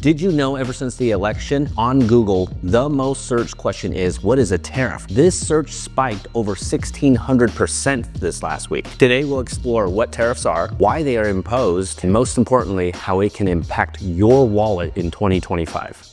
Did you know ever since the election on Google, the most searched question is, what is a tariff? This search spiked over 1,600% this last week. Today, we'll explore what tariffs are, why they are imposed, and most importantly, how it can impact your wallet in 2025.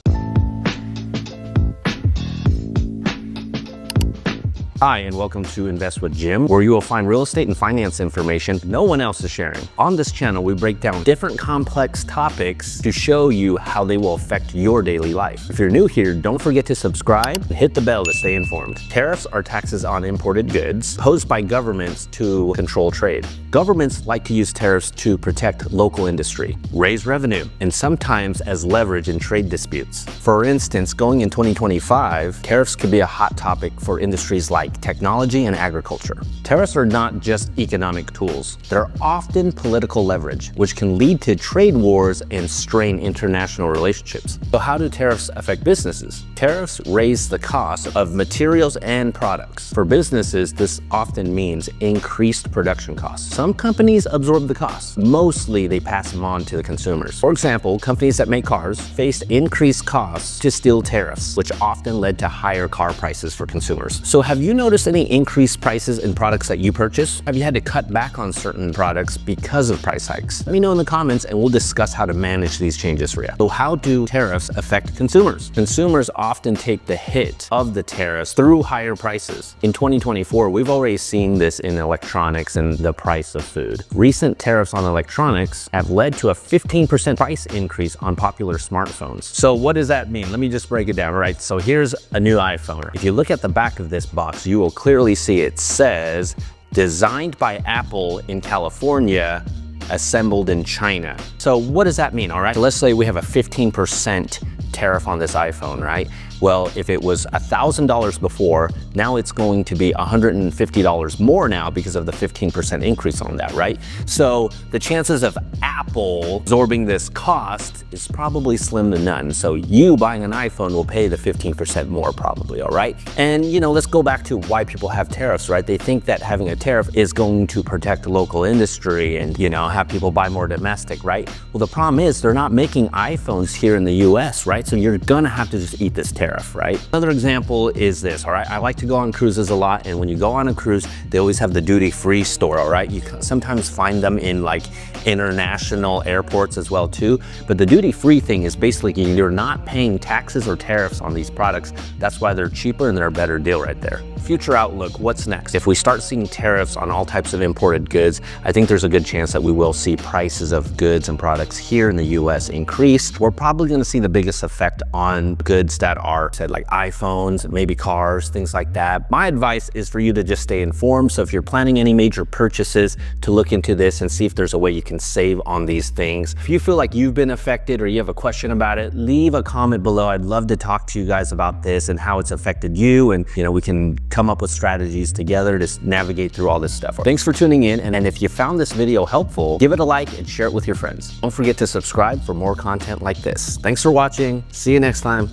Hi, and welcome to Invest with Jim, where you will find real estate and finance information no one else is sharing. On this channel, we break down different complex topics to show you how they will affect your daily life. If you're new here, don't forget to subscribe and hit the bell to stay informed. Tariffs are taxes on imported goods posed by governments to control trade. Governments like to use tariffs to protect local industry, raise revenue, and sometimes as leverage in trade disputes. For instance, going in 2025, tariffs could be a hot topic for industries like technology and agriculture. Tariffs are not just economic tools. They're often political leverage, which can lead to trade wars and strain international relationships. So how do tariffs affect businesses? Tariffs raise the cost of materials and products. For businesses, this often means increased production costs. Some companies absorb the costs. Mostly, they pass them on to the consumers. For example, companies that make cars faced increased costs to steel tariffs, which often led to higher car prices for consumers. So have you noticed any increased prices in products that you purchase? Have you had to cut back on certain products because of price hikes? Let me know in the comments and we'll discuss how to manage these changes for you. So how do tariffs affect consumers? Consumers often take the hit of the tariffs through higher prices. In 2024, we've already seen this in electronics and the price of food. Recent tariffs on electronics have led to a 15% price increase on popular smartphones. So what does that mean? Let me just break it down, right? So here's a new iPhone. If you look at the back of this box, you will clearly see it says, designed by Apple in California, assembled in China. So what does that mean, all right? Let's say we have a 15% tariff on this iPhone, right? Well, if it was $1,000 before, now it's going to be $150 more now because of the 15% increase on that, right? So the chances of Apple absorbing this cost is probably slim to none. So you buying an iPhone will pay the 15% more probably, all right? And let's go back to why people have tariffs, right? They think that having a tariff is going to protect local industry and, have people buy more domestic, right? Well, the problem is they're not making iPhones here in the US, right? So you're gonna have to just eat this tariff, right? Another example is this, all right? I like to go on cruises a lot, and when you go on a cruise, they always have the duty-free store, all right? You can sometimes find them in like international airports as well too, but the duty-free thing is basically you're not paying taxes or tariffs on these products. That's why they're cheaper and they're a better deal right there. Future outlook, what's next? If we start seeing tariffs on all types of imported goods, I think there's a good chance that we will see prices of goods and products here in the US increase. We're probably gonna see the biggest effect on goods that are said like iPhones, maybe cars, things like that. My advice is for you to just stay informed. So if you're planning any major purchases, to look into this and see if there's a way you can save on these things. If you feel like you've been affected or you have a question about it, leave a comment below. I'd love to talk to you guys about this and how it's affected you, and we can come up with strategies together to navigate through all this stuff. Thanks for tuning in, and if you found this video helpful, give it a like and share it with your friends. Don't forget to subscribe for more content like this. Thanks for watching. See you next time.